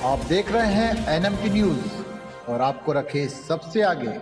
आप देख रहे हैं एनएमटी न्यूज और आपको रखे सबसे आगे।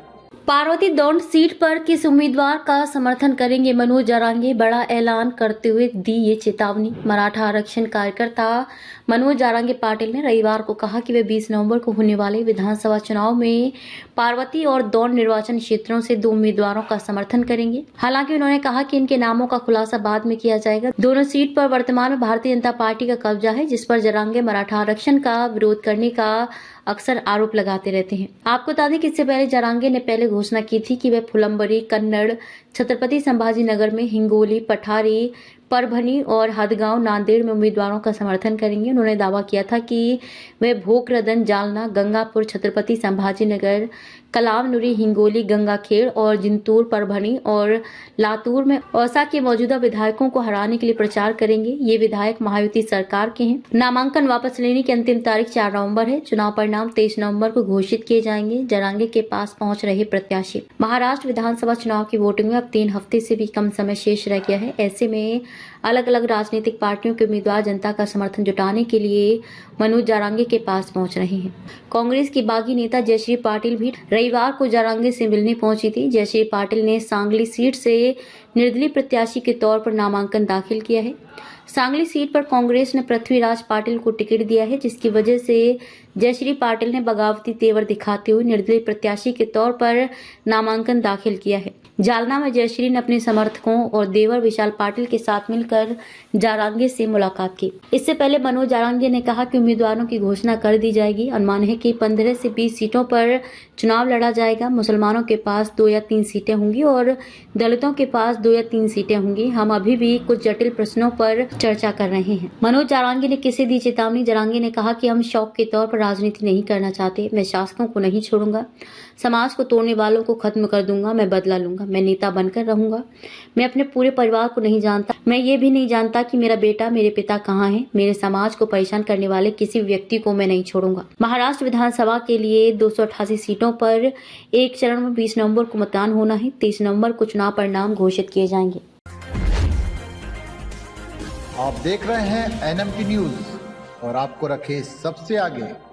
पार्वती दौंड सीट पर किस उम्मीदवार का समर्थन करेंगे मनोज जारांगे? बड़ा ऐलान करते हुए दी ये चेतावनी। मराठा आरक्षण कार्यकर्ता मनोज जारांगे पाटिल ने रविवार को कहा कि वे 20 नवंबर को होने वाले विधानसभा चुनाव में पार्वती और दौंड निर्वाचन क्षेत्रों से 2 उम्मीदवारों का समर्थन करेंगे। हालांकि उन्होंने कहा कि इनके नामों का खुलासा बाद में किया जाएगा। दोनों सीट पर वर्तमान में भारतीय जनता पार्टी का कब्जा है, जिस पर जारांगे मराठा आरक्षण का विरोध करने का अक्सर आरोप लगाते रहते हैं। आपको बता दें कि इससे पहले जारांगे ने पहले घोषणा की थी कि वे फुलंबरी, कन्नड़, छत्रपति संभाजी नगर में, हिंगोली, पठारी, परभनी और हदगांव, नांदेड़ में उम्मीदवारों का समर्थन करेंगे। उन्होंने दावा किया था कि वे भोकरदन, जालना, गंगापुर, छत्रपति संभाजी नगर, कलामनुरी, हिंगोली, गंगाखेड़ और जिंतूर, परभनी और लातूर में औसा के मौजूदा विधायकों को हराने के लिए प्रचार करेंगे। ये विधायक महायुति सरकार के हैं। नामांकन वापस लेने की अंतिम तारीख 4 नवंबर है। चुनाव परिणाम 23 नवंबर को घोषित किए जाएंगे। जारांगे के पास पहुंच रहे प्रत्याशी। महाराष्ट्र विधानसभा चुनाव की वोटिंग में अब 3 हफ्ते से भी कम समय शेष रह गया है। ऐसे में अलग अलग राजनीतिक पार्टियों के उम्मीदवार जनता का समर्थन जुटाने के लिए मनोज जारांगे के पास पहुंच रहे हैं। कांग्रेस की बागी नेता जयश्री पाटिल भी रविवार को जारांगे से मिलने पहुंची थी। जयश्री पाटिल ने सांगली सीट से निर्दलीय प्रत्याशी के तौर पर नामांकन दाखिल किया है। सांगली सीट पर कांग्रेस ने पृथ्वीराज पाटिल को टिकट दिया है, जिसकी वजह से जयश्री पाटिल ने बगावती तेवर दिखाते हुए निर्दलीय प्रत्याशी के तौर पर नामांकन दाखिल किया है। जालना में जयश्री ने अपने समर्थकों और देवर विशाल पाटिल के साथ मिलकर जारांगे से मुलाकात की। इससे पहले मनोज जारांगे ने कहा कि उम्मीदवारों की घोषणा कर दी जाएगी। अनुमान है कि 15 से 20 सीटों पर चुनाव लड़ा जाएगा। मुसलमानों के पास 2 या 3 सीटें होंगी और दलितों के पास 2 या 3 सीटें होंगी। हम अभी भी कुछ जटिल प्रश्नों पर चर्चा कर रहे हैं। मनोज जारांगे ने किसे दी चेतावनी? जारांगे ने कहा कि हम शौक के तौर पर राजनीति नहीं करना चाहते। मैं शासकों को नहीं छोड़ूंगा। समाज को तोड़ने वालों को खत्म कर दूंगा। मैं बदला लूंगा। मैं नेता बनकर रहूंगा। मैं अपने पूरे परिवार को नहीं जानता। मैं ये भी नहीं जानता कि मेरा बेटा, मेरे पिता कहाँ है। मेरे समाज को परेशान करने वाले किसी व्यक्ति को मैं नहीं छोड़ूंगा। महाराष्ट्र विधानसभा के लिए 288 सीटों पर एक चरण में 20 नवंबर को मतदान होना है। 23 नवंबर को चुनाव परिणाम घोषित किए जाएंगे। आप देख रहे हैं एनएमटी न्यूज और आपको रखे सबसे आगे।